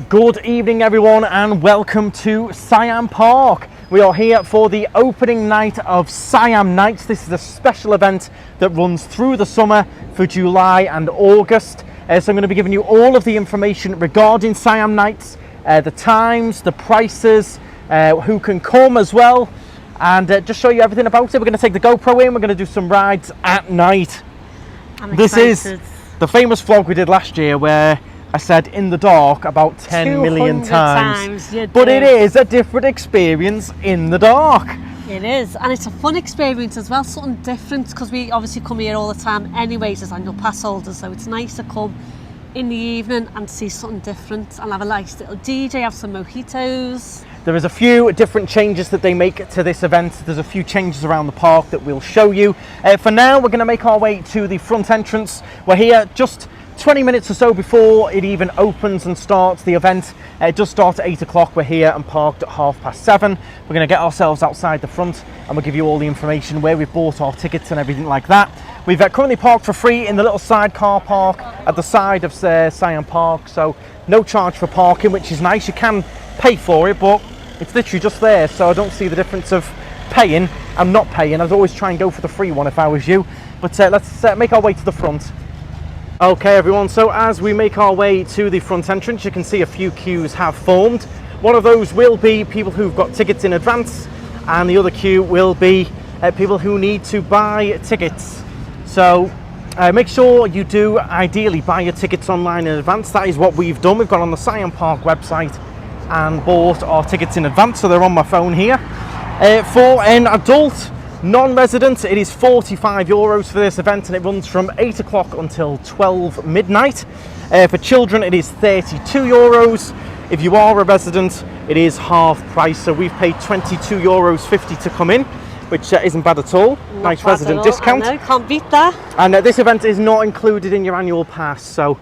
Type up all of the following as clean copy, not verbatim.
Good evening everyone and welcome to Siam Park. We are here for the opening night of Siam Nights. This is a special event that runs through the summer for July and August. So I'm going to be giving you all of the information regarding Siam Nights, the times, the prices, who can come as well, and just show you everything about it. We're going to take the GoPro in, we're going to do some rides at night. This is the famous vlog we did last year where I said in the dark about 10 million times. But it is a different experience in the dark. It is, and it's a fun experience as well, something different, because we obviously come here all the time anyways as annual pass holders, so it's nice to come in the evening and see something different and have a nice little DJ, have some mojitos. There is a few different changes that they make to this event. There's a few changes around the park that we'll show you. For now, we're going to make our way to the front entrance. We're here just 20 minutes or so before it even opens and starts the event. It does start at 8 o'clock. We're here and parked at 7:30. We're going to get ourselves outside the front and we'll give you all the information where we've bought our tickets and everything like that. We've currently parked for free in the little side car park at the side of Siam Park, so no charge for parking, which is nice. You can pay for it, but it's literally just there, so I don't see the difference of paying and not paying. I'd always try and go for the free one if I was you. But let's make our way to the front. Okay everyone, so as we make our way to the front entrance, you can see a few queues have formed. One of those will be people who've got tickets in advance, and the other queue will be people who need to buy tickets. So make sure you do ideally buy your tickets online in advance. That is what we've done. We've gone on the Siam Park website and bought our tickets in advance, so they're on my phone here. For an adult non-resident, it is €45 for this event, and it runs from 8 o'clock until 12 midnight. For children, it is €32. If you are a resident, it is half price, so we've paid €22.50 to come in, which isn't bad at all. Nice resident discount. I know, can't beat that. And this event is not included in your annual pass, so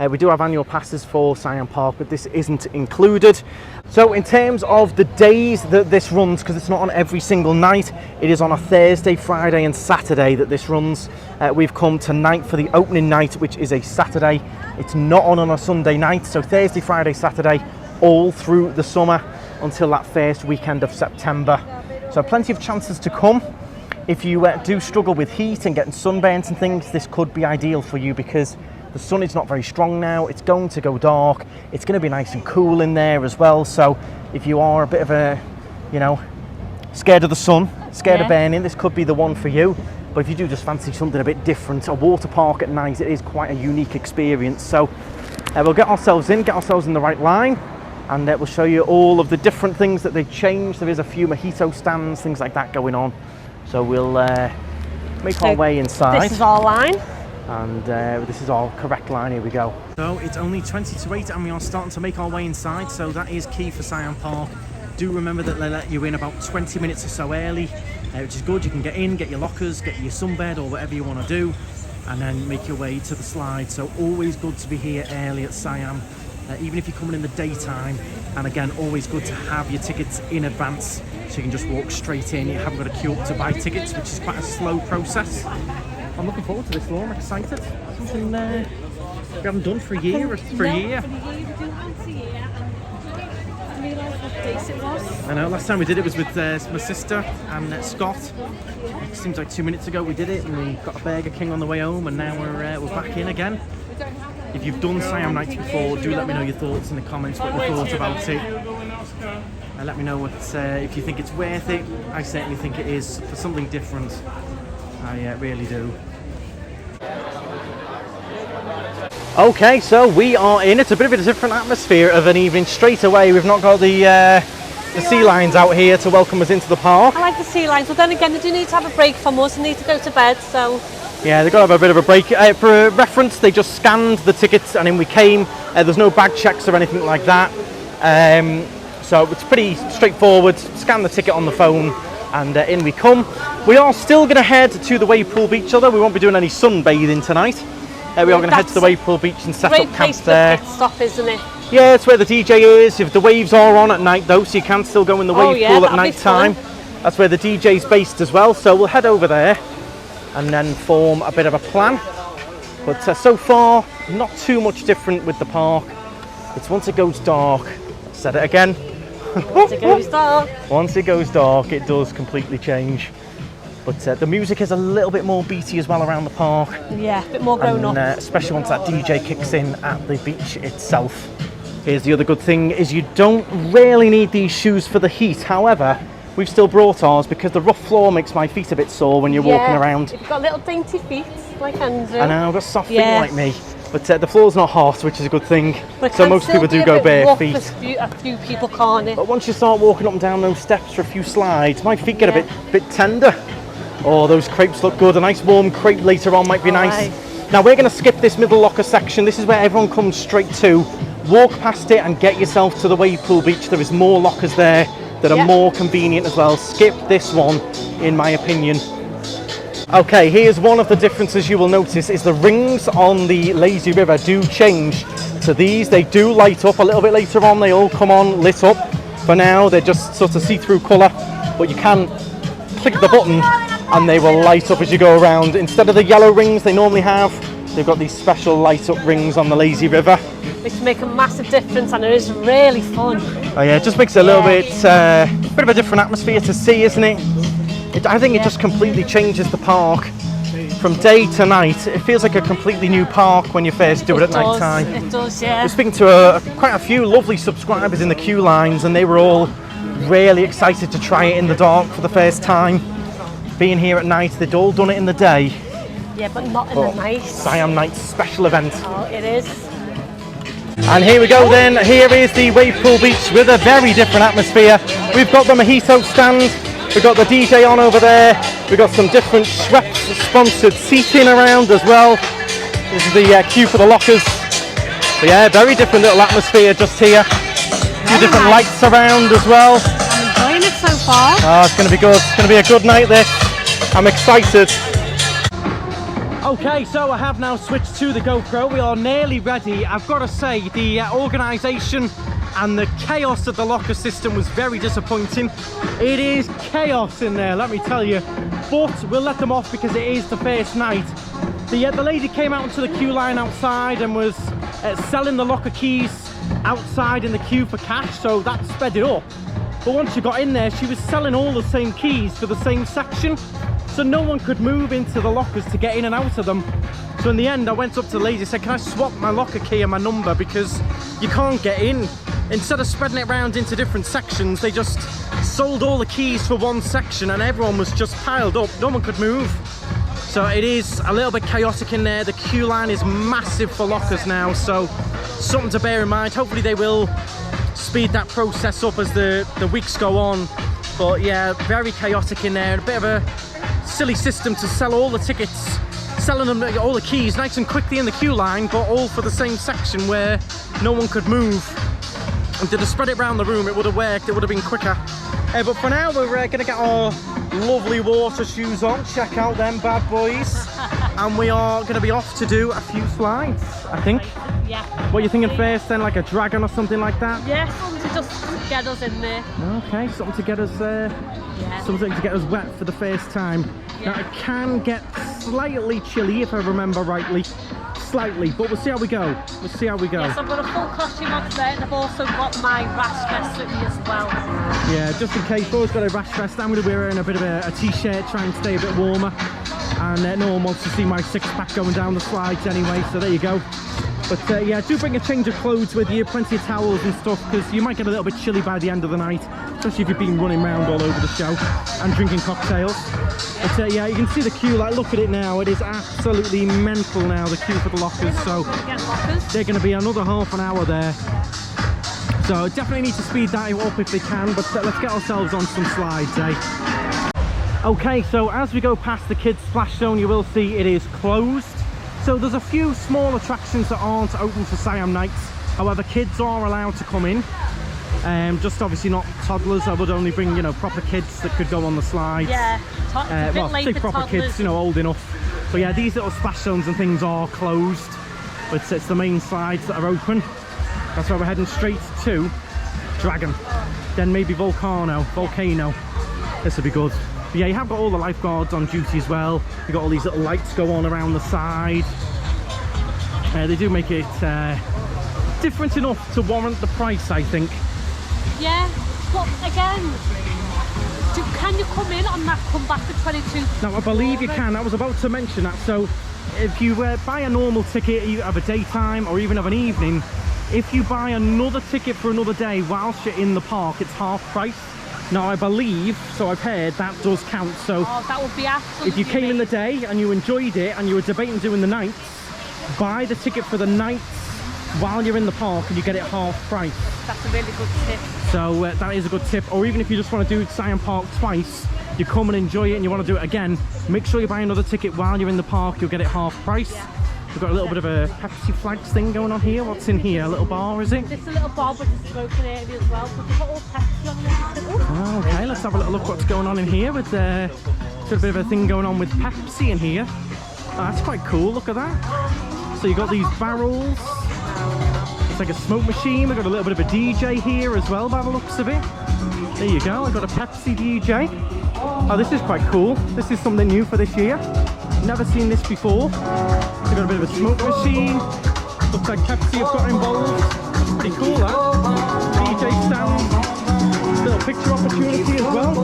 we do have annual passes for Siam Park, but this isn't included. So in terms of the days that this runs, because it's not on every single night, it is on a Thursday, Friday and Saturday that this runs. We've come tonight for the opening night, which is a Saturday. It's not on a Sunday night, so Thursday, Friday, Saturday, all through the summer until that first weekend of September. So plenty of chances to come. If you do struggle with heat and getting sunburns and things, this could be ideal for you, because the sun is not very strong now. It's going to go dark. It's going to be nice and cool in there as well. So if you are a bit of a, scared of the sun, scared of burning, this could be the one for you. But if you do just fancy something a bit different, a water park at night, it is quite a unique experience. So we'll get ourselves in the right line, and we'll show you all of the different things that they've changed. There is a few mojito stands, things like that going on. So we'll make our way inside. This is our line. And this is our correct line. Here we go. So it's only 20 to 8 and we are starting to make our way inside, so that is key for Siam Park. Do remember that they let you in about 20 minutes or so early, which is good. You can get in, get your lockers, get your sunbed or whatever you want to do, and then make your way to the slide. So always good to be here early at Siam, even if you're coming in the daytime. And again, always good to have your tickets in advance, so you can just walk straight in. You haven't got to queue up to buy tickets, which is quite a slow process. I'm looking forward to this, Laura. I'm excited. Something we haven't done for a year. I know, last time we did it was with my sister and Scott. It seems like 2 minutes ago we did it, and we got a Burger King on the way home, and now we're back in again. If you've done Siam Nights before, do let me know your thoughts in the comments, what you thought about it. And let me know what if you think it's worth it. I certainly think it is, for something different. I really do. Okay, so we are in. It's a bit of a different atmosphere of an evening straight away. We've not got the sea lions out here to welcome us into the park. I like the sea lions, but then again, they do need to have a break from us and need to go to bed, so... Yeah, they've got to have a bit of a break. For reference, they just scanned the tickets and in we came. There's no bag checks or anything like that. So it's pretty straightforward. Scan the ticket on the phone and in we come. We are still going to head to the wave pool beach, although we won't be doing any sunbathing tonight. We are going to head to the wave pool beach and set up camp there. Great stop, isn't it? Yeah, it's where the DJ is. If the waves are on at night though, so you can still go in the wave pool at night time. That's where the DJ's based as well, so we'll head over there and then form a bit of a plan. But so far, not too much different with the park. It's once it goes dark, said it again. Once it goes dark. Once it goes dark, it does completely change. But the music is a little bit more beaty as well around the park. Yeah, a bit more grown up. Especially once that DJ kicks in at the beach itself. Here's the other good thing, is you don't really need these shoes for the heat. However, we've still brought ours because the rough floor makes my feet a bit sore when you're walking around. If you've got little dainty feet like Andrew. I know, I've got soft feet like me. But the floor's not hot, which is a good thing. So most people do go bare feet. A few people can't it. But once you start walking up and down those steps for a few slides, my feet get a bit tender. Oh, those crepes look good. A nice warm crepe later on might be nice. Now we're going to skip this middle locker section. This is where everyone comes straight to. Walk past it and get yourself to the wave pool beach. There is more lockers there that are more convenient as well. Skip this one, in my opinion. Okay, here's one of the differences you will notice is the rings on the lazy river do change to these. They do light up a little bit later on. They all come on lit up. For now, they're just sort of see-through colour, but you can click the button and they will light up as you go around. Instead of the yellow rings they normally have, they've got these special light up rings on the lazy river. Which make a massive difference and it is really fun. Oh yeah, it just makes it a little bit of a different atmosphere to see, isn't it? I think it just completely changes the park. From day to night, it feels like a completely new park when you first do it at night time. It does, yeah. We're speaking to quite a few lovely subscribers in the queue lines and they were all really excited to try it in the dark for the first time. Being here at night, they'd all done it in the day. Yeah, but not in the night. Siam Nights special event. Oh, it is. And here we go then. Here is the wave pool beach with a very different atmosphere. We've got the mojito stand. We've got the DJ on over there. We've got some different Schweppes sponsored seating around as well. This is the queue for the lockers. But yeah, very different little atmosphere just here. A few different lights around as well. I'm enjoying it so far. Oh, it's going to be good. It's going to be a good night this. I'm excited. Okay, so I have now switched to the GoPro. We are nearly ready. I've got to say, the organisation and the chaos of the locker system was very disappointing. It is chaos in there, let me tell you. But we'll let them off because it is the first night. The lady came out into the queue line outside and was selling the locker keys outside in the queue for cash, so that sped it up. But once you got in there, she was selling all the same keys for the same section. So no one could move into the lockers to get in and out of them. So in the end, I went up to the lady and said, can I swap my locker key and my number because you can't get in. Instead of spreading it around into different sections, they just sold all the keys for one section and everyone was just piled up. No one could move. So it is a little bit chaotic in there. The queue line is massive for lockers now, so something to bear in mind. Hopefully they will speed that process up as the weeks go on. But yeah, very chaotic in there. A bit of a silly system to sell all the tickets, selling them all the keys nice and quickly in the queue line, but all for the same section where no one could move. And to spread it around the room, it would have worked, it would have been quicker. But for now, we're going to get our lovely water shoes on, check out them bad boys, and we are going to be off to do a few slides, I think. Yeah. What are you thinking first then, like a dragon or something like that? Yeah, something to just get us in there. Okay, something to get us something to get us wet for the first time. Yeah. Now it can get slightly chilly if I remember rightly. Slightly, but we'll see how we go. We'll see how we go. Yes, I've got a full costume on today and I've also got my rash vest with me as well. Yeah, just in case, I've always got a rash vest. I'm going to be wearing a bit of a t-shirt, trying to stay a bit warmer. And no one wants to see my six-pack going down the slides anyway, so there you go. But yeah, do bring a change of clothes with you, plenty of towels and stuff, because you might get a little bit chilly by the end of the night, especially if you've been running around all over the show and drinking cocktails. But yeah, you can see the queue, like look at it now, it is absolutely mental now, the queue for the lockers. So they're going to be another half an hour there. So definitely need to speed that up if they can, but let's get ourselves on some slides, eh? Okay, so as we go past the kids splash zone, you will see it is closed. So there's a few small attractions that aren't open for Siam Nights. However, kids are allowed to come in. Just obviously not toddlers. I would only bring, you know, proper kids that could go on the slides. Yeah, well, say proper toddlers. Kids, you know, old enough. But yeah, these little splash zones and things are closed. But it's the main slides that are open. That's why we're heading straight to Dragon. Then maybe Volcano. This will be good. But yeah, you have got all the lifeguards on duty as well. You've got all these little lights go on around the side. They do make it different enough to warrant the price, I think. Yeah, but again, can you come in on that, come back to 22? Now, I believe you can. I was about to mention that. So if you buy a normal ticket, you have a daytime or even have an evening, if you buy another ticket for another day whilst you're in the park, it's half price. Now, I believe, so I've heard, that does count. So that would be absolutely if you came in the day and you enjoyed it and you were debating doing the nights, buy the ticket for the nights while you're in the park and you get it half price. That's a really good tip. So that is a good tip. Or even if you just want to do Siam Park twice, you come and enjoy it and you want to do it again, make sure you buy another ticket while you're in the park, you'll get it half price. Yeah. We've got a little bit of a Pepsi flags thing going on here. What's in here? A little bar, is it? It's a little bar, but it's a smoking area as well. So we've got all Pepsi on there. Oh, okay, let's have a little look what's going on in here. With got a bit of a thing going on with Pepsi in here. Oh, that's quite cool. Look at that. So you got these barrels. It's like a smoke machine. We've got a little bit of a DJ here as well, by the looks of it. There you go. I've got a Pepsi DJ. Oh, this is quite cool. This is something new for this year. Never seen this before. We've got a bit of a smoke machine. Looks like Pepsi have got involved. That's pretty cool, that. DJ stand. Little picture opportunity as well.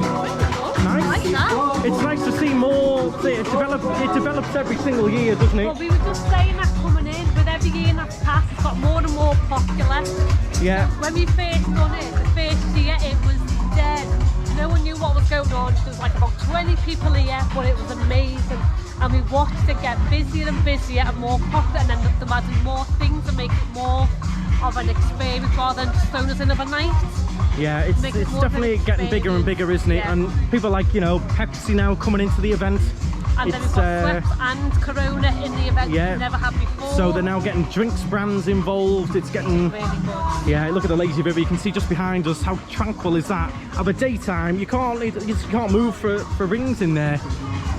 Nice. It's nice to see more. It develops every single year, doesn't it? Well, we were just saying that coming in, with every year that's passed, it's got more and more popular. Yeah. When we first done it, the first year, it was dead. No one knew what was going on. There was like about 20 people here, but it was amazing. And we watched it get busier and busier and more popular, and then they're adding more things and make it more of an experience rather than just throwing us in overnight. Yeah, it's definitely getting bigger and bigger, isn't it? Yeah. And people like, you know, Pepsi now coming into the event. And then we've got Schweppes and Corona in the event, yeah, we never had before. So they're now getting drinks brands involved. It's getting really good. Yeah, look at the lazy river. You can see just behind us how tranquil is that. At the daytime, you can't move for rings in there.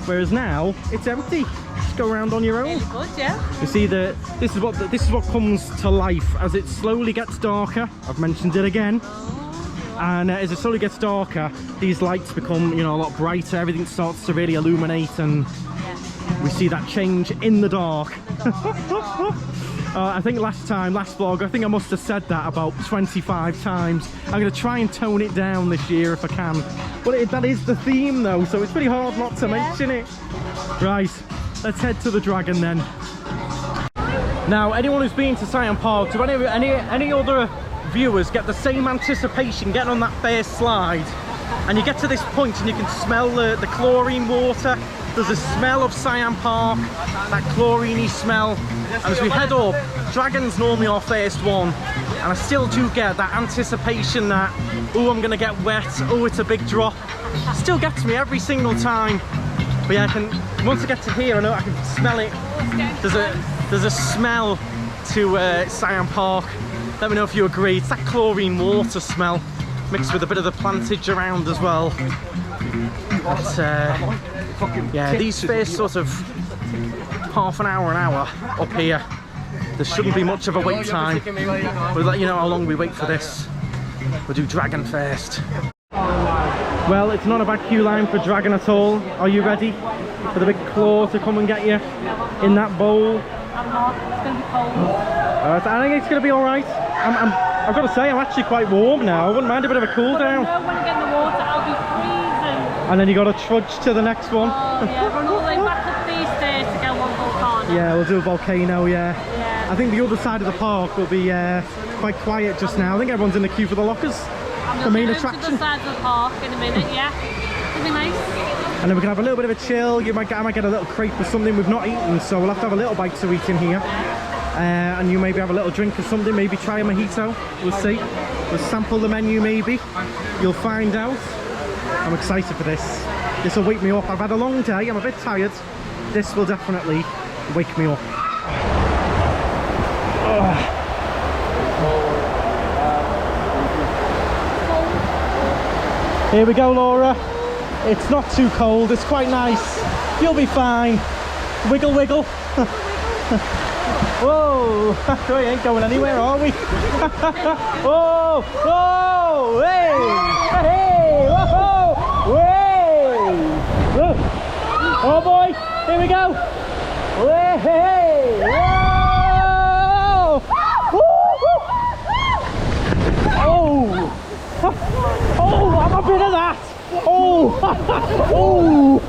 Whereas now it's empty. Just go around on your own. Really good, yeah. You see this is what comes to life as it slowly gets darker. I've mentioned it again. And as it slowly gets darker, these lights become, you know, a lot brighter. Everything starts to really illuminate, and we see that change in the dark. I think last vlog, I think I must have said that about 25 times. I'm going to try and tone it down this year if I can. But that is the theme though, so it's pretty hard not to mention it. Right, let's head to the dragon then. Now, anyone who's been to Siam Park, do any other viewers get the same anticipation getting on that first slide? And you get to this point and you can smell the chlorine water. There's a smell of Siam Park, that chlorine-y smell. And as we head up, Dragon's normally our first one. And I still do get that anticipation that, oh, I'm gonna get wet, oh, it's a big drop. Still gets me every single time. But yeah, once I get to here, I know I can smell it. There's a smell to Siam Park. Let me know if you agree. It's that chlorine water smell mixed with a bit of the plantage around as well. But yeah, these first sort of half an hour up here, there shouldn't be much of a wait time. We'll let you know how long we wait for this. We'll do Dragon first. Well, it's not a bad queue line for Dragon at all. Are you ready for the big claw to come and get you in that bowl? I'm not. It's going to be cold. I think it's going to be all right. I've got to say, I'm actually quite warm now. I wouldn't mind a bit of a cool down. I know when you get in the water, I'll be freezing. And then you got to trudge to the next one. Oh yeah, run all the way back up these stairs to go on Volcano. Yeah, we'll do a Volcano, yeah. I think the other side of the park will be quite quiet just now. I think everyone's in the queue for the lockers. The main attraction. To the side of the park in a minute, yeah. It'll be nice. And then we can have a little bit of a chill. I might get a little crepe or something we've not eaten, so we'll have to have a little bite to eat in here. And you maybe have a little drink or something, maybe try a mojito. We'll see. We'll sample the menu maybe. You'll find out. I'm excited for this. This will wake me up. I've had a long day, I'm a bit tired. This will definitely wake me up. Here we go, Laura. It's not too cold, it's quite nice. You'll be fine. Wiggle, wiggle. Whoa, we ain't going anywhere, are we? Whoa, whoa, hey, hey, whoa, hey. Oh boy, here we go. Hey, hey, whoa. Woo, woo. Oh!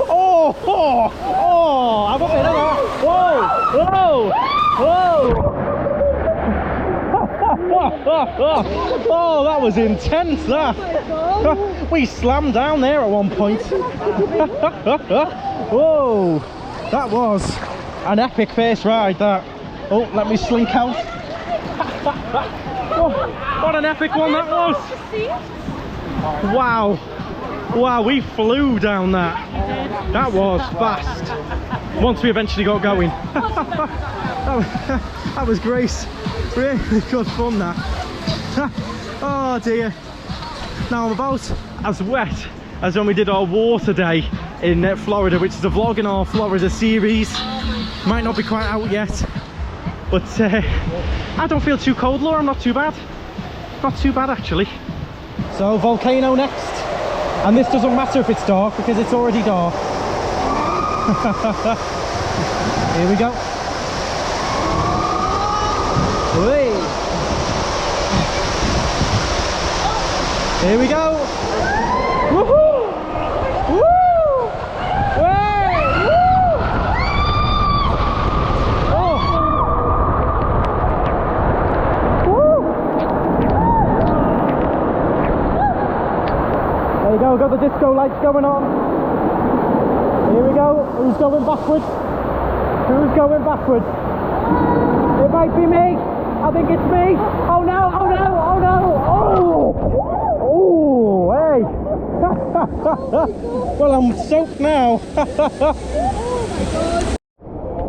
Oh! Oh! I've got it. Whoa! Whoa! Whoa! Oh, that was intense, that! We slammed down there at one point. Whoa! That was an epic first ride, that. Oh, let me slink out. Oh, what an epic one that was! Wow! Wow, we flew down that. That was fast. Once we eventually got going. That was great. Really good fun, that. Oh dear. Now I'm about as wet as when we did our water day in Florida, which is a vlog in our Florida series. Might not be quite out yet, but I don't feel too cold, Laura. I'm not too bad. Not too bad, actually. So Volcano next, and this doesn't matter if it's dark because it's already dark. Here we go. Whee. Here we go. Woohoo! Woo! Way! Woo! Oh! Woo! There you go. Got the disco lights going on. Here we go. Who's going backwards? Who's going backwards? It might be me. I think it's me. Oh no! Oh no! Oh no! Oh! Oh! Hey! Well, I'm soaked now.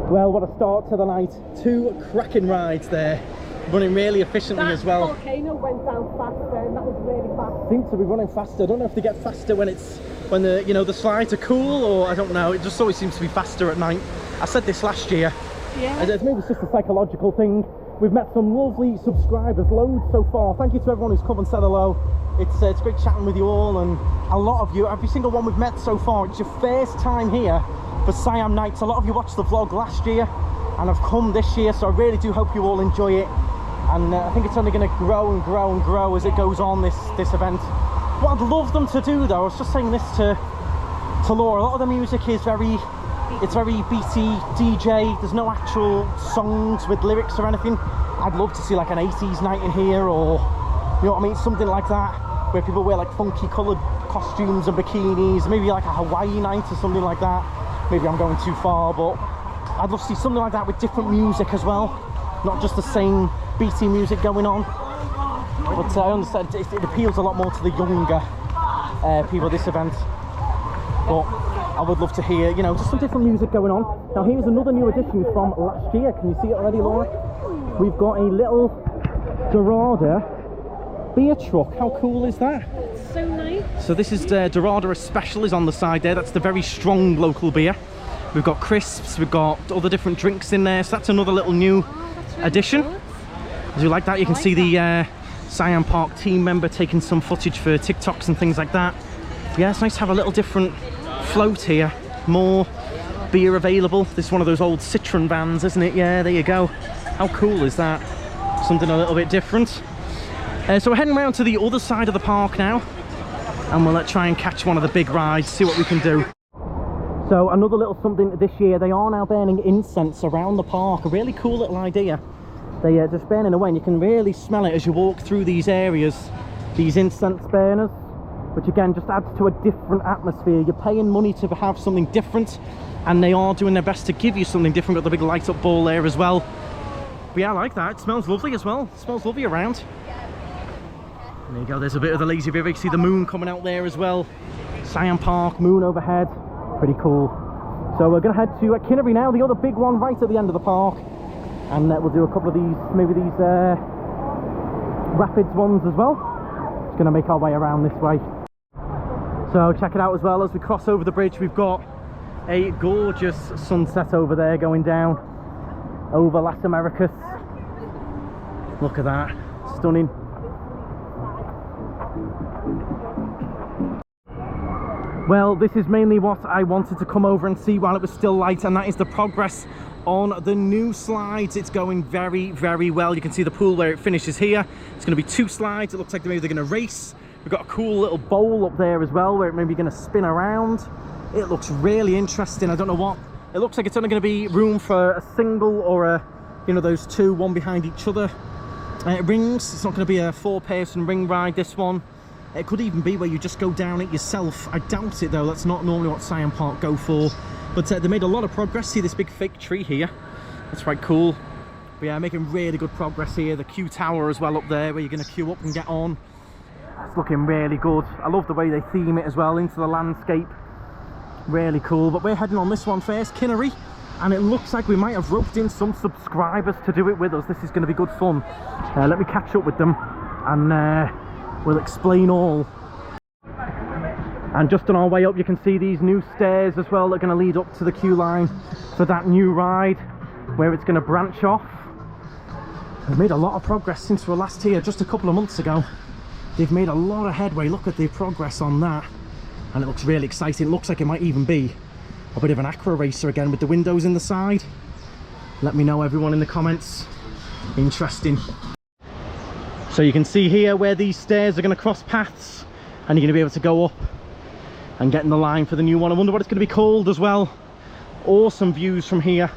Well, what a start to the night. 2 cracking rides there, running really efficiently as well. Volcano went down faster, and that was really fast. Seems to be running faster. I don't know if they get faster when the the slides are cool, or I don't know. It just always seems to be faster at night. I said this last year. Yeah. Maybe it's just a psychological thing. We've met some lovely subscribers, loads so far. Thank you to everyone who's come and said hello. It's great chatting with you all, and a lot of you, every single one we've met so far, it's your first time here for Siam Nights. A lot of you watched the vlog last year and have come this year, so I really do hope you all enjoy it. And I think it's only going to grow and grow and grow as it goes on, this event. What I'd love them to do though, I was just saying this to Laura, a lot of the music is very beaty, DJ, there's no actual songs with lyrics or anything. I'd love to see like an 80s night in here, or you know what I mean, something like that, where people wear like funky coloured costumes and bikinis, maybe like a Hawaii night or something like that. Maybe I'm going too far, but I'd love to see something like that with different music as well, not just the same beaty music going on. But I understand it appeals a lot more to the younger people, this event. But I would love to hear, just some different music going on. Now here's another new addition from last year. Can you see it already, Laura? We've got a little Dorada beer truck. How cool is that? It's so nice. So this is Dorada Special is on the side there. That's the very strong local beer. We've got crisps, we've got other different drinks in there. So that's another little new addition. Good. Do you like that? You can see the Siam Park team member taking some footage for TikToks and things like that. Yeah, it's nice to have a little different float here. More beer available. This is one of those old Citroen vans, isn't it? Yeah, there you go. How cool is that? Something a little bit different. So we're heading around to the other side of the park now, and we'll try and catch one of the big rides, see what we can do. So another little something this year, they are now burning incense around the park. A really cool little idea. They are just burning away, and you can really smell it as you walk through these areas, these incense burners, which again just adds to a different atmosphere. You're paying money to have something different, and they are doing their best to give you something different. Got the big light up ball there as well. But yeah, I like that. It smells lovely as well. It smells lovely around. And there you go, there's a bit of the lazy river. You can see the moon coming out there as well. Siam Park, moon overhead. Pretty cool. So we're going to head to Canary now, the other big one right at the end of the park. And we'll do a couple of these, maybe these rapids ones as well. Just going to make our way around this way. So check it out as well, as we cross over the bridge, we've got a gorgeous sunset over there going down over Las Americas. Look at that, stunning. Well, this is mainly what I wanted to come over and see while it was still light, and that is the progress on the new slides. It's going very, very well. You can see the pool where it finishes here. It's going to be 2 slides. It looks like maybe they're going to race We've got a cool little bowl up there as well where it may be going to spin around. It looks really interesting. I don't know what. It looks like it's only going to be room for a single or a, you know, those two, one behind each other rings. It's not going to be a 4-person ring ride, this one. It could even be where you just go down it yourself. I doubt it though, that's not normally what Siam Park go for. But they made a lot of progress. See this big fake tree here? That's quite cool. But yeah, making really good progress here. The queue tower as well up there where you're going to queue up and get on. It's looking really good. I love the way they theme it as well into the landscape. Really cool. But we're heading on this one first, Canary. And it looks like we might have roped in some subscribers to do it with us. This is going to be good fun. Let me catch up with them and we'll explain all. And just on our way up, you can see these new stairs as well that are going to lead up to the queue line for that new ride where it's going to branch off. They've made a lot of progress since we were last here just a couple of months ago. They've made a lot of headway. Look at the progress on that, and it looks really exciting. It looks like it might even be a bit of an aqua racer again with the windows in the side. Let me know, everyone, in the comments. Interesting. So you can see here where these stairs are going to cross paths, and you're going to be able to go up and get in the line for the new one. I wonder what it's going to be called as well. Awesome views from here.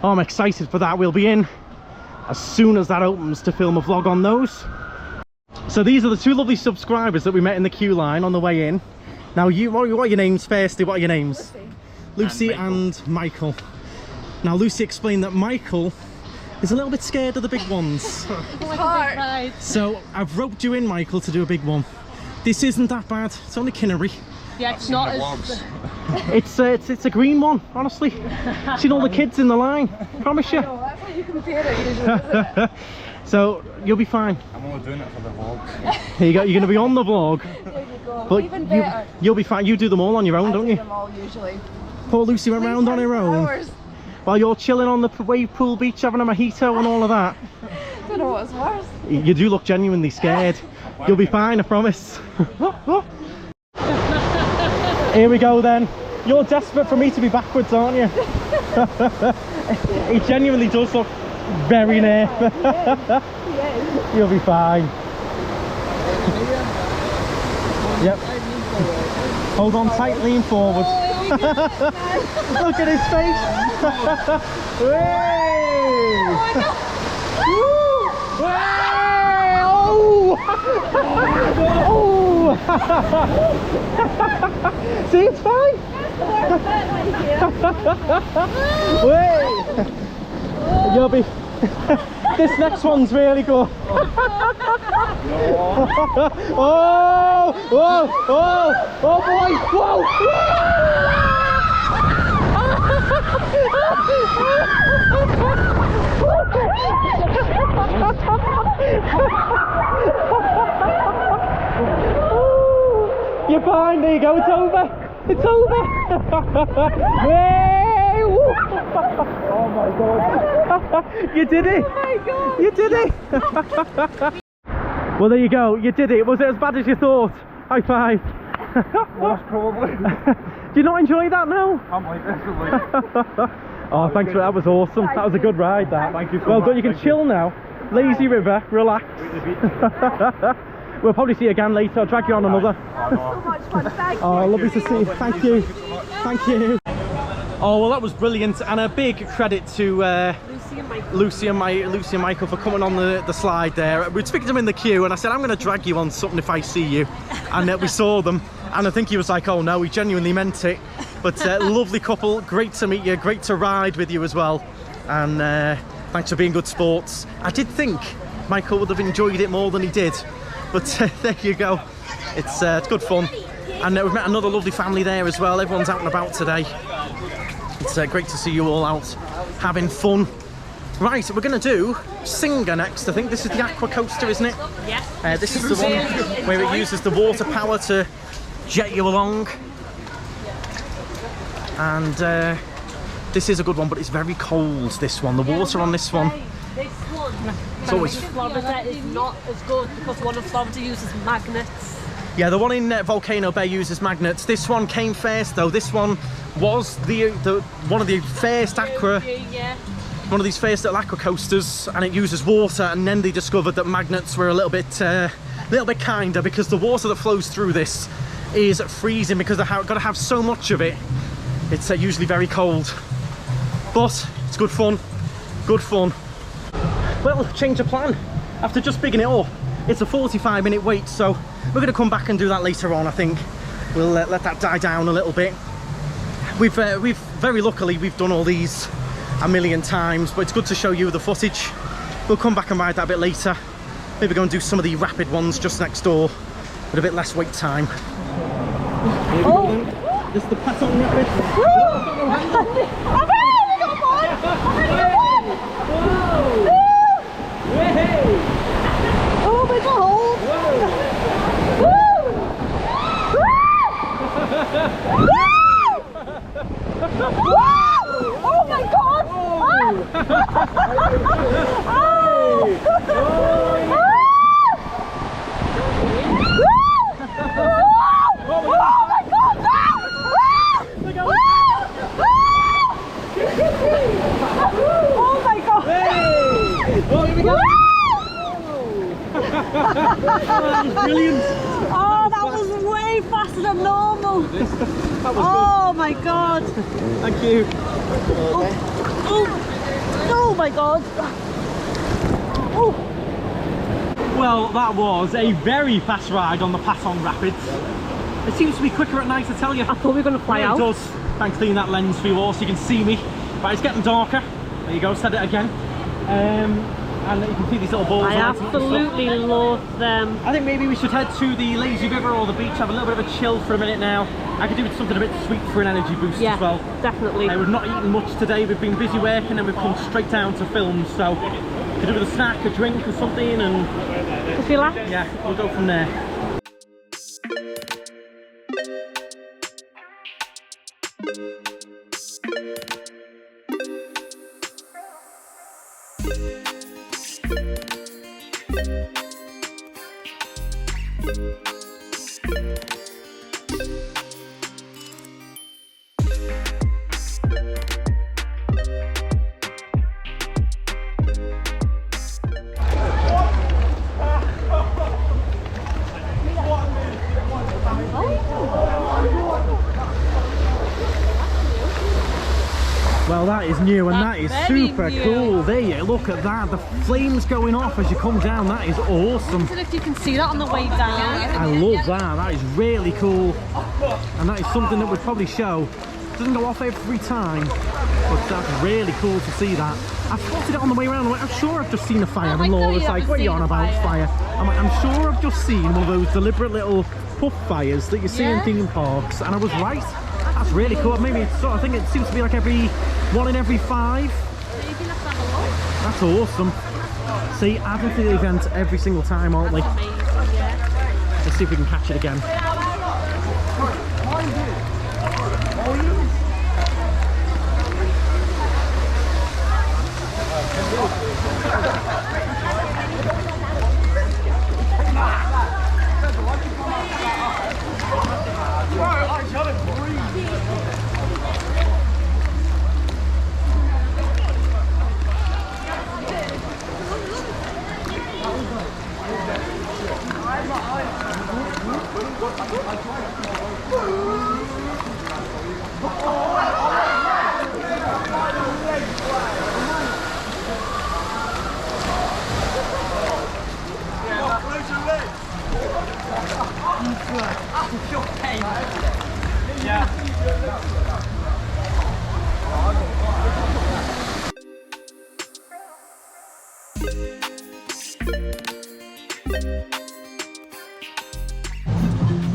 Oh, I'm excited for that. We'll be in as soon as that opens to film a vlog on those. So these are the two lovely subscribers that we met in the queue line on the way in. Now, what are your names firstly? What are your names? Lucy and Michael. Now, Lucy explained that Michael is a little bit scared of the big ones. So I've roped you in, Michael, to do a big one. This isn't that bad. It's only Canary. Yeah, it's not as... It's a green one, honestly. Seen all the kids in the line, promise you. No, that's what you compare it usually, isn't it? So you'll be fine. I'm only doing it for the vlogs. Here you go. You're going to be on the vlog. There you go. But Even better. you'll be fine. You do them all on your own, don't you? I do them all usually. Poor Lucy went round on her own. Hours. While you're chilling on the wave pool beach having a mojito and all of that. I don't know what's worse. You do look genuinely scared. You'll be fine, I promise. Here we go then. You're desperate for me to be backwards, aren't you? He genuinely does look very nervous. Yes. You'll be fine. Yep. Hold on tight, lean forward. Look at his face. Oh! See, it's fine. Wait. You'll be. This next one's really good. Oh! Oh! Oh! Oh boy! Whoa! You're fine, there you go, it's over! It's over! Hey! Oh my god! You did it! Oh my god! You did it! Well, there you go, you did it. Was it as bad as you thought? High five! Most probably. Do you not enjoy that now? I'm like this. Oh, thanks for that. Was awesome. That was a good ride, that. Thank you so well much. done, you can chill now. Lazy river, relax. We'll probably see you again later. I'll drag you on another. So much fun, thank you. Oh, lovely to see you. Thank you. Thank you. Oh, well, that was brilliant. And a big credit to Lucy and Michael for coming on the slide there. We'd speak to them in the queue and I said, I'm going to drag you on something if I see you. And we saw them. And I think he was like, oh no, he genuinely meant it. But lovely couple, great to meet you, great to ride with you as well. And thanks for being good sports. I did think Michael would have enjoyed it more than he did. But there you go. It's good fun. And we've met another lovely family there as well. Everyone's out and about today. It's great to see you all out having fun. Right, so we're going to do Singer next. I think this is the Aqua Coaster, isn't it? Yeah. This is the one where it uses the water power to jet you along. And this is a good one, but it's very cold, this one. The water on this one. This one, It's always... Florida is not as good because one of Florida uses magnets. Yeah, the one in Volcano Bay uses magnets. This one came first though. This one was the one of the first aqua, one of these first little aqua coasters, and it uses water. And then they discovered that magnets were a little bit little bit kinder because the water that flows through this is freezing because they've got to have so much of it. It's usually very cold, but it's good fun, good fun. Well, change of plan after just bigging it up. It's a 45-minute wait, so we're going to come back and do that later on. I think we'll let that die down a little bit. We've very luckily we've done all these a million times, but it's good to show you the footage. We'll come back and ride that a bit later. Maybe go and do some of the rapid ones just next door with a bit less wait time. Oh. This is the Patong Rapid. Oh my god! Oh my god! Oh my god! Oh, here we go! Brilliant! Oh, that was way faster than normal. Oh my god! Thank you. Oh my god! Oh. Well, that was a very fast ride on the Patong Rapids. It seems to be quicker at night, I tell you. I thought we were going to fly out. It does. Thanks to that lens for you all so you can see me. Right, it's getting darker. There you go, said it again. And you can see these little balls. I absolutely love them. I think maybe we should head to the lazy river or the beach, have a little bit of a chill for a minute now. I could do with something a bit sweet for an energy boost as well. Definitely. We've not eaten much today, we've been busy working and we've come straight down to film, so could do with a snack, a drink or something and... Just relax. Yeah, we'll go from there. Well, that is new and that is super cool. There you look at that, the flames going off as you come down. That is awesome. I don't know if you can see that on the way down. I love that. That is really cool, and that is something that would probably show. It doesn't go off every time, but that's really cool to see that. I spotted it on the way around. I'm sure I've just seen a fire, and Laura's like, "What are you on about, fire?" I'm sure I've just seen one of those deliberate little puff fires that you see in theme parks, and I was right. That's really cool. Maybe it's sort of, I think it seems to be like one in every 5. Maybe let's have a look. That's awesome. See, adding to the event every single time, aren't we? Amazing, yeah. Let's see if we can catch it again.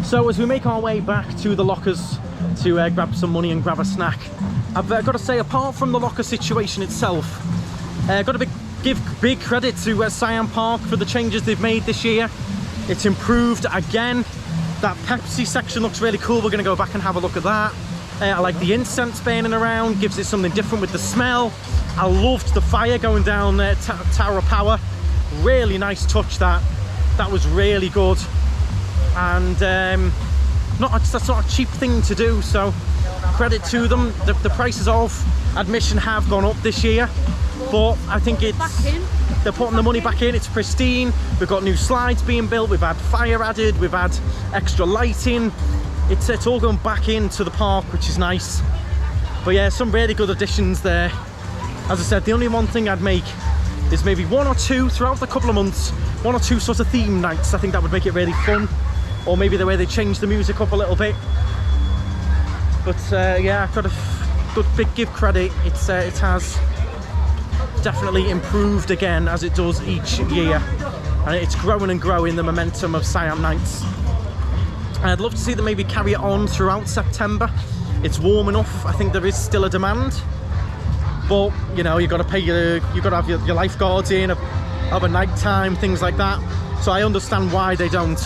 So as we make our way back to the lockers to grab some money and grab a snack, I've got to say, apart from the locker situation itself, got to give big credit to Siam Park for the changes they've made this year. It's improved again. That Pepsi section looks really cool. We're going to go back and have a look at that. I like the incense burning around, gives it something different with the smell. I loved the fire going down Tower of Power. Really nice touch that. That was really good. And that's not a cheap thing to do, so credit to them. The prices of admission have gone up this year, but I think it's They're putting the money back in, it's pristine. We've got new slides being built, we've had fire added, we've had extra lighting. It's all going back into the park, which is nice. But yeah, some really good additions there. As I said, the only one thing I'd make is maybe one or two throughout the couple of months, one or two sort of theme nights. I think that would make it really fun. Or maybe the way they change the music up a little bit. But yeah, I've got a good big give credit. It has definitely improved again, as it does each year. And it's growing and growing, the momentum of Siam Nights. And I'd love to see them maybe carry it on throughout September. It's warm enough. I think there is still a demand. But, you know, you've got to pay you've got to have your lifeguards in, have a night time, things like that. So I understand why they don't.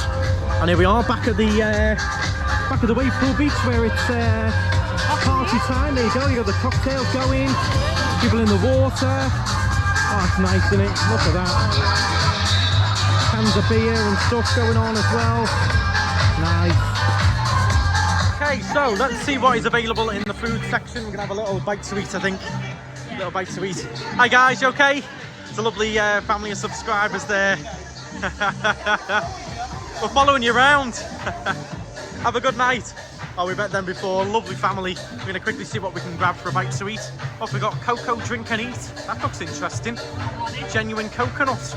And here we are back at the wave pool beach, where it's party time. There you go, you got the cocktails going, people in the water. Oh, it's nice, isn't it? Look at that. Cans of beer and stuff going on as well. Nice. Okay, so let's see what is available in the food section. We're gonna have a little bite to eat, I think. Little bite to eat. Hi guys, you okay? It's a lovely family of subscribers there. We're following you around. Have a good night. Oh, we met them before. Lovely family. We're going to quickly see what we can grab for a bite to eat. Oh, we got cocoa drink and eat. That looks interesting. Genuine coconut.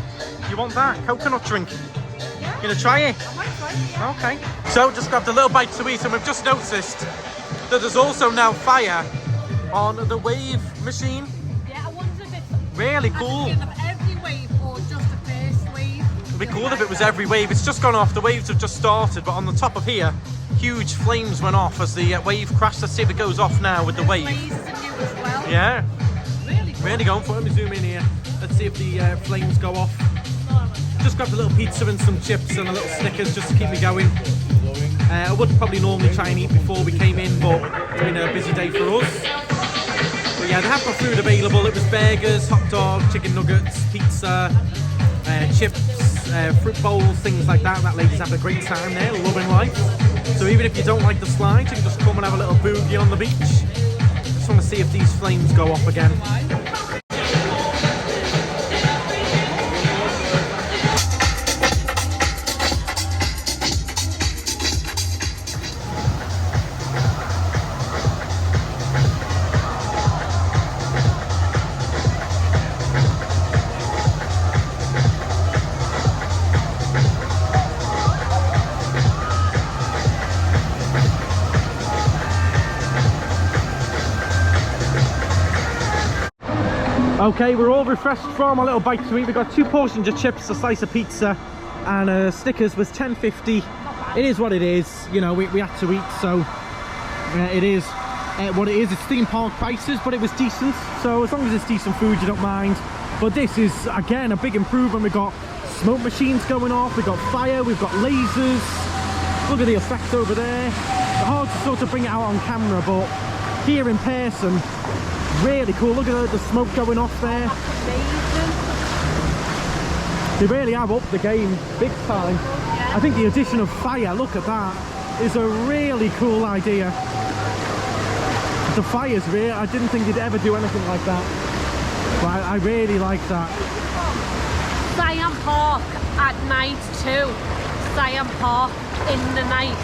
You want that? Coconut drink? You going to try it? I might try it. Okay. So, just grabbed a little bite to eat, and we've just noticed that there's also now fire on the wave machine. Yeah, I wonder if it's Really cool. at the beginning of every wave or just the first wave. It'd be cool if it was every wave. It's just gone off. The waves have just started, but on the top of here, huge flames went off as the wave crashed. Let's see if it goes off now with the wave. Blazes in you as well. Yeah, Really cool. really going for it. Let me zoom in here. Let's see if the flames go off. Just grabbed a little pizza and some chips and a little Snickers just to keep me going. I would probably normally try and eat before we came in, but it's been a busy day for us. But yeah, they have got food available. It was burgers, hot dog, chicken nuggets, pizza, chips, fruit bowls, things like that. That lady's having a great time there, loving life. So even if you don't like the slides, you can just come and have a little boogie on the beach. Just want to see if these flames go off again. Okay, we're all refreshed from our little bite to eat. We've got 2 portions of chips, a slice of pizza, and Snickers was $10.50. It is what it is. You know, we had to eat, so it is what it is. It's theme park prices, but it was decent. So as long as it's decent food, you don't mind. But this is, again, a big improvement. We've got smoke machines going off, we've got fire, we've got lasers. Look at the effect over there. It's hard to sort of bring it out on camera, but here in person, really cool. Look at the smoke going off there. They really have upped the game big time. I think the addition of fire, look at that, is a really cool idea. The fire's real. I didn't think they'd ever do anything like that, but I really like that. Siam Park at night too. Siam Park in the night.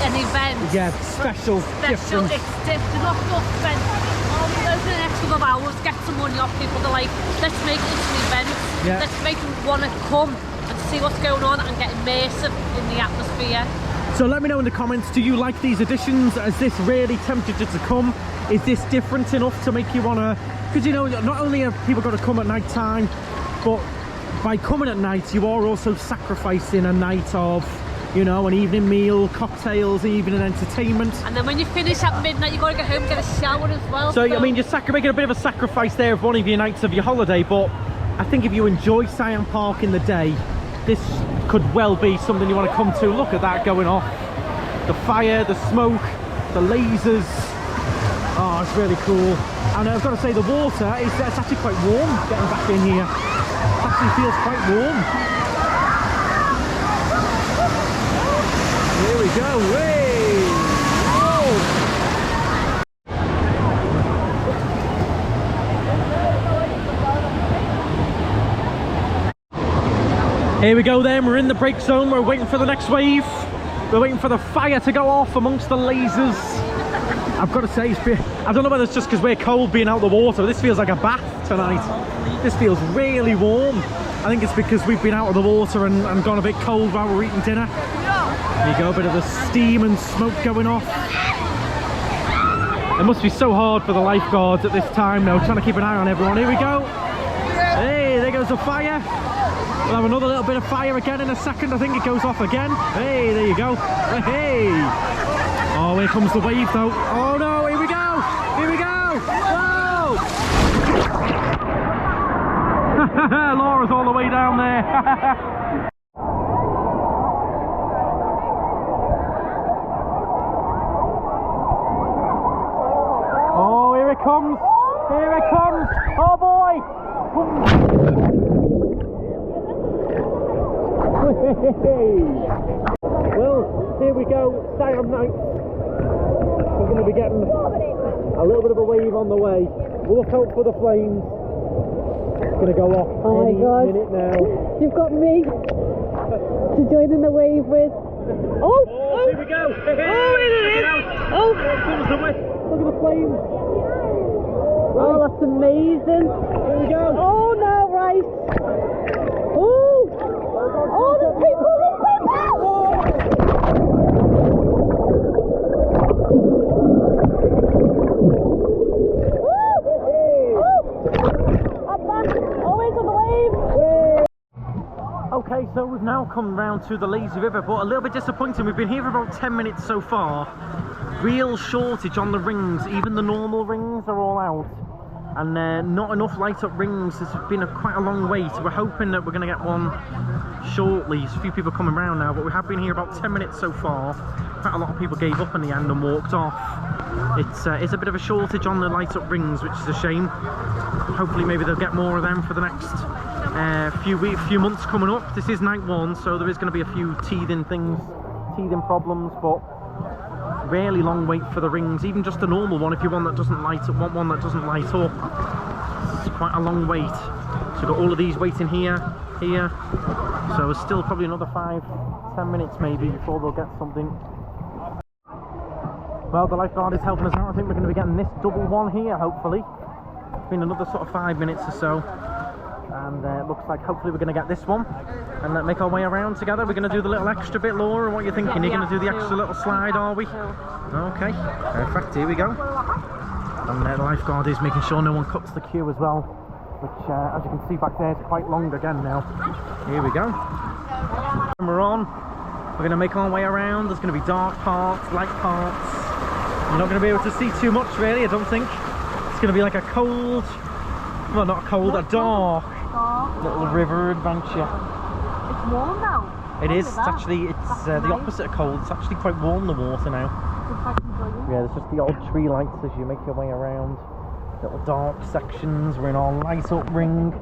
An event. Yeah, special, different. It's different. Not spend over the next couple of hours, get some money off people. They're like, let's make this an event. Yeah. Let's make them want to come and see what's going on and get immersive in the atmosphere. So let me know in the comments, do you like these additions? Has this really tempted you to come? Is this different enough to make you want to... Because, you know, not only have people got to come at night time, but by coming at night, you are also sacrificing a night of, you know, an evening meal, cocktails, evening entertainment. And then when you finish at midnight, you've got to go home and get a shower as well. So, I mean, you're making a bit of a sacrifice there of one of your nights of your holiday, but I think if you enjoy Siam Park in the day, this could well be something you want to come to. Look at that going off. The fire, the smoke, the lasers. Oh, it's really cool. And I've got to say, the water, it's actually quite warm getting back in here. It actually feels quite warm. Here we go. Hey! Whoa! Here we go then, we're in the break zone, we're waiting for the next wave. We're waiting for the fire to go off amongst the lasers. I've got to say, I don't know whether it's just because we're cold being out of the water, but this feels like a bath tonight. This feels really warm. I think it's because we've been out of the water and gone a bit cold while we're eating dinner. There you go, a bit of the steam and smoke going off. It must be so hard for the lifeguards at this time now, trying to keep an eye on everyone. Here we go. Hey, there goes the fire. We'll have another little bit of fire again in a second. I think it goes off again. Hey, there you go. Hey. Oh, here comes the wave though. Oh no, here we go. Here we go. Whoa. Laura's all the way down there. Oh, here it comes. Here it comes. Oh boy. Well, here we go, Siam Nights. We're going to be getting a little bit of a wave on the way. We'll look out for the flames. It's going to go off any minute now. You've got me to join in the wave with. Oh! Here we go! Hey, Oh, it is! Oh! Here comes the wave. Look at the flames. Oh, that's amazing. Here we go. Oh, no, right. Oh! Oh, there's people! There's people! Okay, so we've now come round to the lazy river, but a little bit disappointing. We've been here for about 10 minutes so far. Real shortage on the rings. Even the normal rings are all out, and not enough light up rings. It's been quite a long wait. We're hoping that we're going to get one shortly. There's a few people coming round now, but we have been here about 10 minutes so far. Quite a lot of people gave up in the end and walked off. It's a bit of a shortage on the light up rings, which is a shame. Hopefully maybe they'll get more of them for the next few months coming up. This is night one, so there is going to be a few teething problems, but really long wait for the rings. Even just a normal one, if you want one that doesn't light up, it's quite a long wait. So we've got all of these waiting here, so it's still probably another 5-10 minutes maybe before they'll get something. Well, the lifeguard is helping us out. I think we're going to be getting this double one here, hopefully. It's been another sort of 5 minutes or so, and it looks like hopefully we're going to get this one and make our way around together. We're going to do the little extra bit, Laura. What are you thinking? You're going to do the extra little slide, are we? Okay, perfect. Here we go. And the lifeguard is making sure no one cuts the queue as well, which, as you can see back there, is quite long again now. Here we go. And we're on. We're going to make our way around. There's going to be dark parts, light parts. You're not going to be able to see too much, really, I don't think. It's going to be like a cold, well, not cold, a dark little river adventure. It's warm now. It is. It's actually, it's the opposite of cold. It's actually quite warm, the water now. Yeah, there's just the odd tree lights as you make your way around. Little dark sections. We're in our light up ring.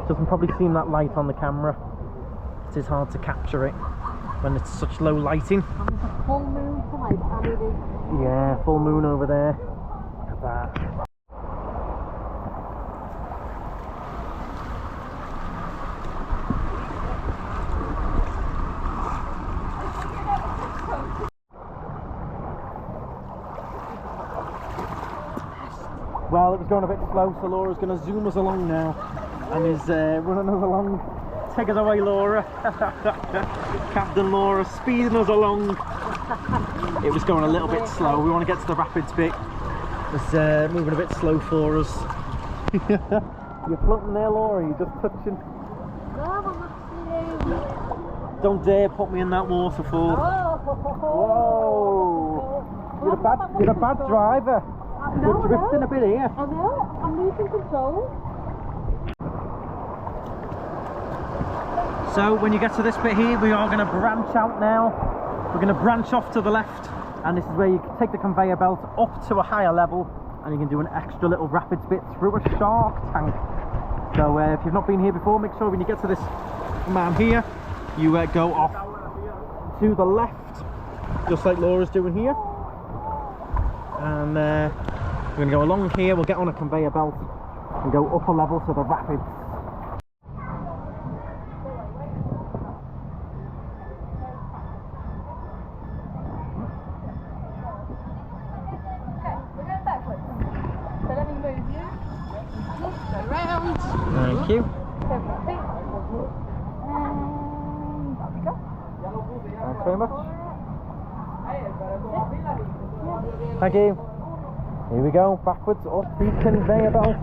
Doesn't probably seem that light on the camera. It is hard to capture it when it's such low lighting. And there's a full moon tonight, Canary. Yeah, full moon over there. Look at that. Well, it was going a bit slow, so Laura's going to zoom us along now, and is running us along. Take us away, Laura. Captain Laura speeding us along. It was going a little bit slow. We want to get to the rapids bit. It's moving a bit slow for us. You're floating there, Laura. You're just touching. Don't dare put me in that waterfall. Whoa! You're a bad driver. We're drifting a bit here. I know, I'm losing control. So when you get to this bit here, we are going to branch out now. We're going to branch off to the left, and this is where you can take the conveyor belt up to a higher level, and you can do an extra little rapids bit through a shark tank. So if you've not been here before, make sure when you get to this man here, you go off to the left, just like Laura's doing here. And we're going to go along here. We'll get on a conveyor belt and go up a level to the rapids. you. Thanks very much. Thank you. Here we go, backwards up the conveyor belt.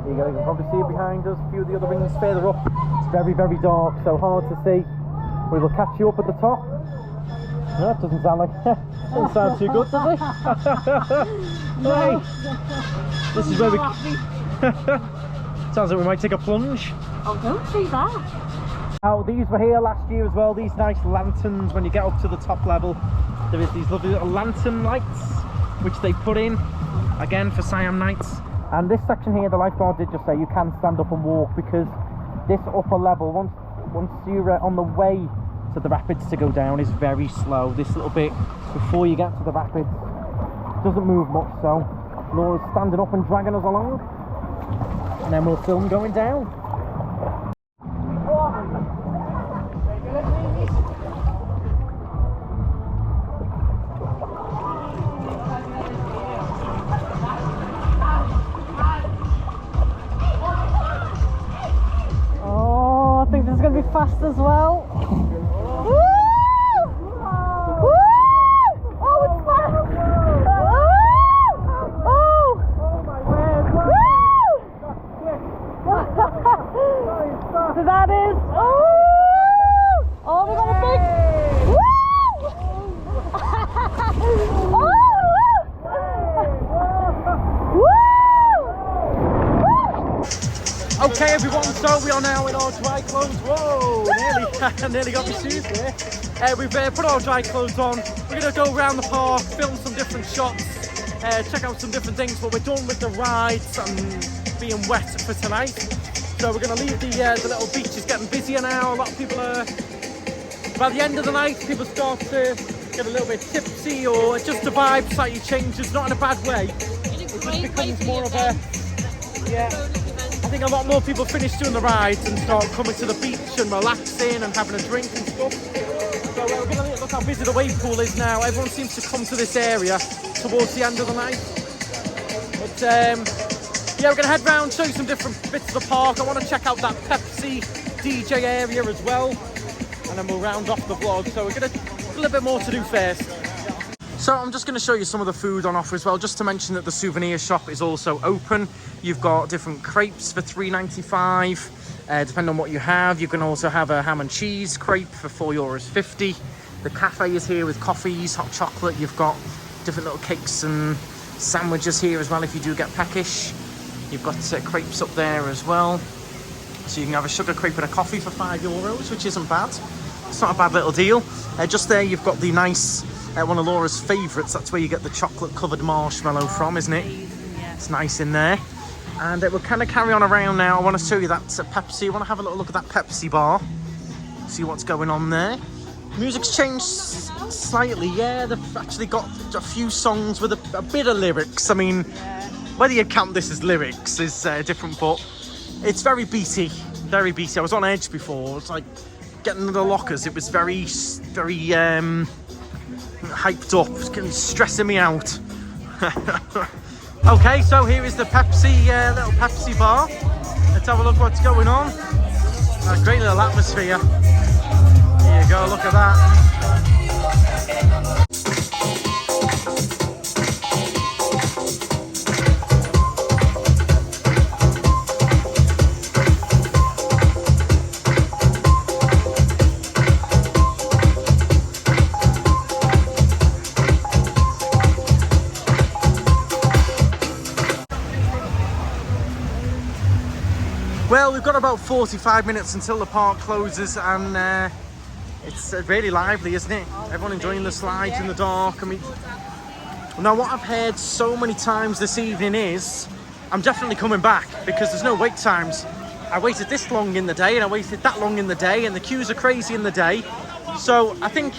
Here you go, you can probably see it behind us. A few of the other rings further up. It's very, very dark, so hard to see. We will catch you up at the top. No, it doesn't sound like doesn't sound too good, does it? Hey, this is where we. Sounds like we might take a plunge. Oh, don't see that. Now, these were here last year as well. These nice lanterns. When you get up to the top level, there is these lovely little lantern lights which they put in again for Siam Nights. And this section here, the lifeguard did just say you can stand up and walk, because this upper level, once you're on the way to the rapids to go down, is very slow. This little bit before you get to the rapids doesn't move much, so Laura's standing up and dragging us along, and then we'll film going down. Fast as well. Woo! Woo! Oh, it's fast! Oh! Oh! So that is. Oh! Oh, we got a big. Woo! Okay everyone, so we are now in our dry clothes. Whoa, nearly got my shoes there. We've put our dry clothes on. We're going to go around the park, film some different shots, check out some different things, but we're done with the rides and being wet for tonight. So we're going to leave the little beach. Is getting busier now. A lot of people are, by the end of the night, people start to get a little bit tipsy, or just the vibe slightly changes, not in a bad way. It just becomes more of a, yeah. I think a lot more people finish doing the rides and start coming to the beach and relaxing and having a drink and stuff. So we're going to look how busy the wave pool is now. Everyone seems to come to this area towards the end of the night. But yeah, we're going to head round, show you some different bits of the park. I want to check out that Pepsi DJ area as well, and then we'll round off the vlog. So we're going to a little bit more to do first. So I'm just going to show you some of the food on offer as well, just to mention that the souvenir shop is also open. You've got different crepes for $3.95, depending on what you have. You can also have a ham and cheese crepe for €4.50. The cafe is here with coffees, hot chocolate. You've got different little cakes and sandwiches here as well if you do get peckish. You've got crepes up there as well. So you can have a sugar crepe and a coffee for €5, which isn't bad. It's not a bad little deal. Just there you've got the nice, one of Laura's favourites. That's where you get the chocolate covered marshmallow from, isn't it? It's nice in there. And we'll kind of carry on around now. I want to show you that Pepsi. I want to have a little look at that Pepsi bar, see what's going on there. Music's changed slightly. Yeah, they've actually got a few songs with a bit of lyrics. I mean, whether you count this as lyrics is different, but it's very beaty, very beaty. I was on edge before. It's like getting into the lockers. It was very hyped up. It's getting stressing me out. Okay, so here is the Pepsi, little Pepsi bar. Let's have a look what's going on. A great little atmosphere. Here you go, look at that. Well, we've got about 45 minutes until the park closes, and it's really lively, isn't it? Everyone enjoying the slides in the dark. I mean, now what I've heard so many times this evening is I'm definitely coming back, because there's no wait times. I waited this long in the day, and I waited that long in the day, and the queues are crazy in the day. So I think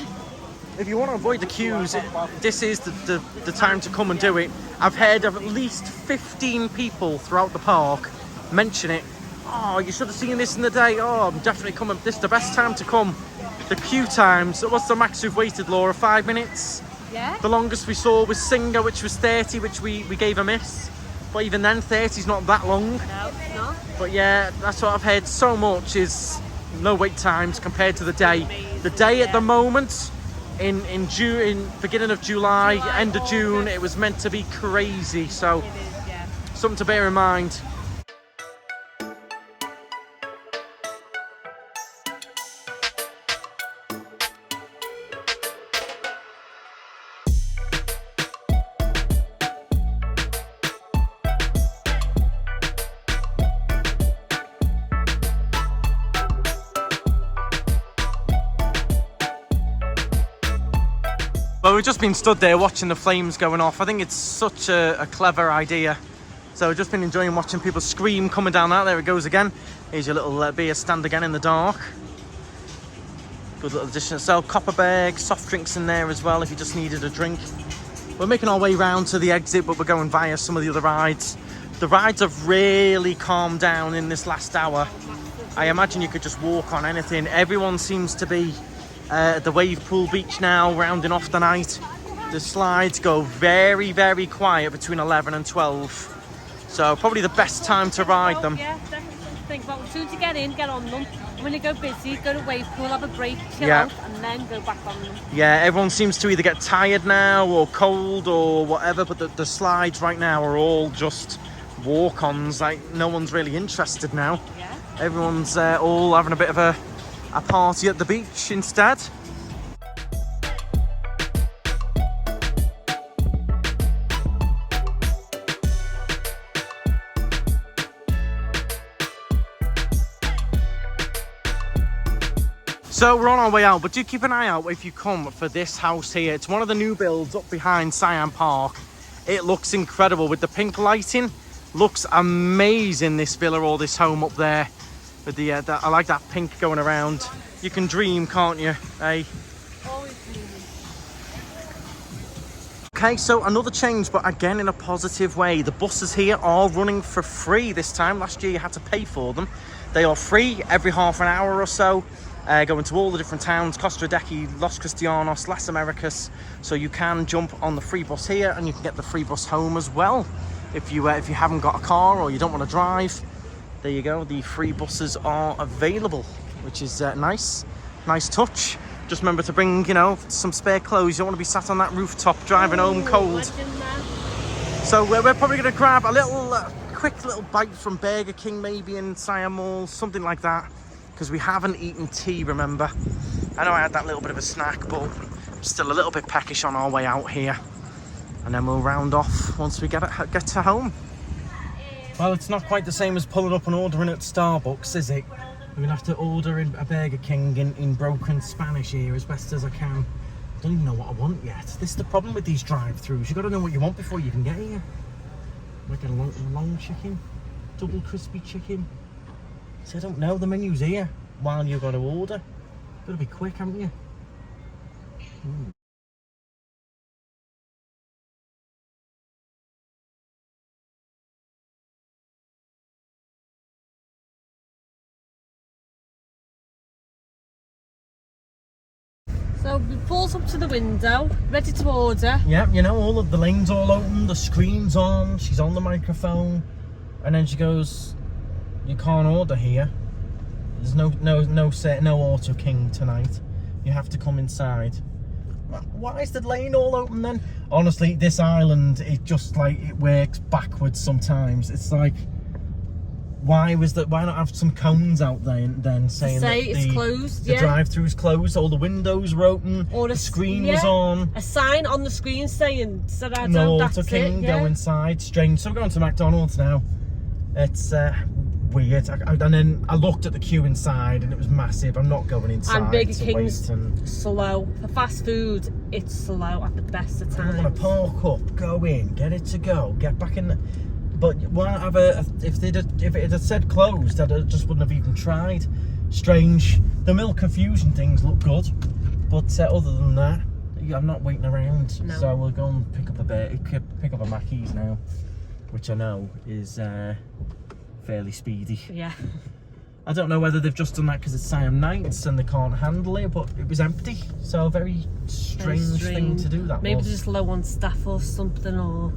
if you want to avoid the queues, this is the time to come and do it. I've heard of at least 15 people throughout the park mention it. Oh, you should have seen this in the day. Oh, I'm definitely coming. This is the best time to come. The queue times. What's the max we've waited, Laura? 5 minutes? Yeah. The longest we saw was Singer, which was 30, which we gave a miss. but even then 30's not that long. No, no. But yeah, that's what I've heard so much is no wait times compared to the day. The day at the moment in June, in beginning of July, end of June, it was meant to be crazy. So It is, yeah. something to bear in mind. Well, we've just been stood there watching the flames going off. I think it's such a clever idea. So we've just been enjoying watching people scream coming down that. There it goes again. Here's your little beer stand again in the dark. Good little addition itself. Copper bag, soft drinks in there as well if you just needed a drink. We're making our way round to the exit, but we're going via some of the other rides. The rides have really calmed down in this last hour. I imagine you could just walk on anything. Everyone seems to be at the wave pool beach now, rounding off the night. The slides go very, very quiet between 11 and 12. So probably the best time to ride them. Yeah, definitely something to think about. As soon as you get in, get on them. And when you go busy, go to wave pool, have a break, chill Yeah. out, and then go back on them. Yeah, everyone seems to either get tired now or cold or whatever, but the slides right now are all just walk-ons. Like, no one's really interested now. Yeah. Everyone's all having a bit of a party at the beach instead. So we're on our way out, but do keep an eye out if you come for this house here. It's one of the new builds up behind Siam Park. It looks incredible with the pink lighting. Looks amazing, this villa or this home up there. With the I like that pink going around. You can dream, can't you? Hey. Always dreaming. Okay, so another change, but again in a positive way. The buses here are running for free this time. Last year you had to pay for them. They are free every half an hour or so. Going to all the different towns, Costa, Adeje, Los Cristianos, Las Americas. So you can jump on the free bus here and you can get the free bus home as well. If you haven't got a car or you don't want to drive, there you go. The free buses are available, which is nice touch. Just remember to bring, some spare clothes. You don't want to be sat on that rooftop driving home cold. So we're probably going to grab a little quick little bite from Burger King maybe in Siam Mall, something like that. Because we haven't eaten tea, remember. I know I had that little bit of a snack, but I'm still a little bit peckish on our way out here. And then we'll round off once we get to home. Well, it's not quite the same as pulling up and ordering at Starbucks, is it? I'm going to have to order in a Burger King in broken Spanish here as best as I can. I don't even know what I want yet. This is the problem with these drive-thrus. You've got to know what you want before you can get here. Like a long chicken, double crispy chicken. So I don't know, the menu's here while you've got to order. Got to be quick, haven't you? Ooh. So we pulls up to the window, ready to order. Yeah, all of the lanes all open, the screen's on, she's on the microphone, and then she goes, "You can't order here. There's no Auto King tonight. You have to come inside." Why is the lane all open then? Honestly, this island, it just like it works backwards sometimes. It's like, why not have some cones out there and then saying that it's closed? The drive-thru's closed, all the windows were open, or the screen was on. A sign on the screen saying no Auto King, go inside. Strange. So we're going to McDonald's now. It's weird. And then I looked at the queue inside and it was massive. I'm not going inside. And Burger King's slow. For fast food, it's slow at the best of times. I want to park up, go in, get it to go, get back in. But why not have if it had said closed, I just wouldn't have even tried. Strange. The milk infusion things look good, but other than that, I'm not waiting around. No. So we'll go and pick up a Mackey's now, which I know is fairly speedy. Yeah. I don't know whether they've just done that because it's Siam Nights and they can't handle it, but it was empty. So a very strange thing to do that. Maybe they're just low on staff or something, or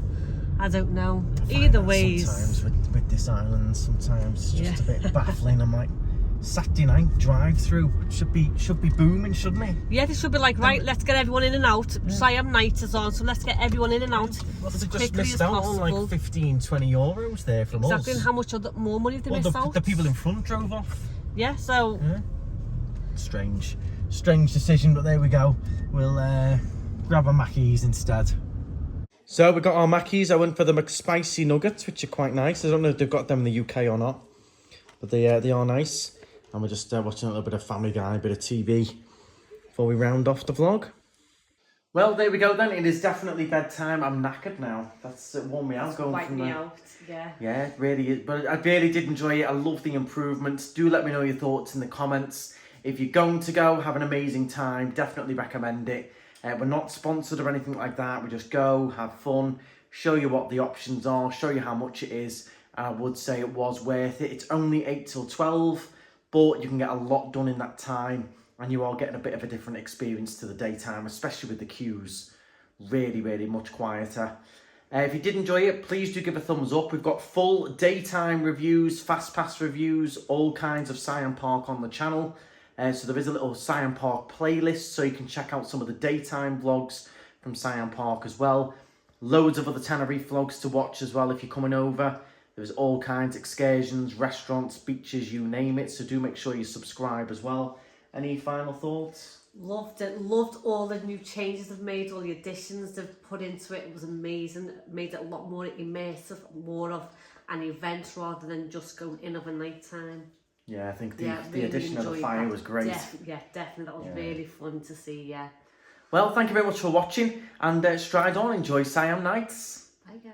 I don't know. Either ways. Sometimes with this island, sometimes it's just a bit baffling. I'm like, Saturday night drive through should be booming, shouldn't it? Yeah, they should be like, right, let's get everyone in and out. Siam Nights is on, so let's get everyone in and out as They've just quickly missed as out possible. on like 15-20 euros there from us. Exactly, and how much more money have they missed out? The people in front drove off. Yeah, so... Yeah. Strange decision, but there we go. We'll grab our Mackies instead. So we got our Mackies. I went for the McSpicy nuggets, which are quite nice. I don't know if they've got them in the UK or not, but they are nice. And we're just watching a little bit of Family Guy, a bit of TV before we round off the vlog. Well, there we go then. It is definitely bedtime. I'm knackered now. That's worn me out going from there. out, yeah. Yeah, it really is. But I really did enjoy it. I love the improvements. Do let me know your thoughts in the comments. If you're going to go, have an amazing time. Definitely recommend it. We're not sponsored or anything like that. We just go, have fun, show you what the options are, show you how much it is. And I would say it was worth it. It's only 8 till 12. But you can get a lot done in that time, and you are getting a bit of a different experience to the daytime, especially with the queues. Really, really much quieter. If you did enjoy it, please do give a thumbs up. We've got full daytime reviews, fast pass reviews, all kinds of Siam Park on the channel. So there is a little Siam Park playlist, so you can check out some of the daytime vlogs from Siam Park as well. Loads of other Tenerife vlogs to watch as well if you're coming over. There's all kinds, excursions, restaurants, beaches, you name it. So do make sure you subscribe as well. Any final thoughts? Loved it. Loved all the new changes they've made, all the additions they've put into it. It was amazing. It made it a lot more immersive, more of an event rather than just going in of a night time. Yeah, I think the really addition of the fire was great. Definitely. That was really fun to see, yeah. Well, thank you very much for watching, and stride on. Enjoy Siam Nights. Bye, guys.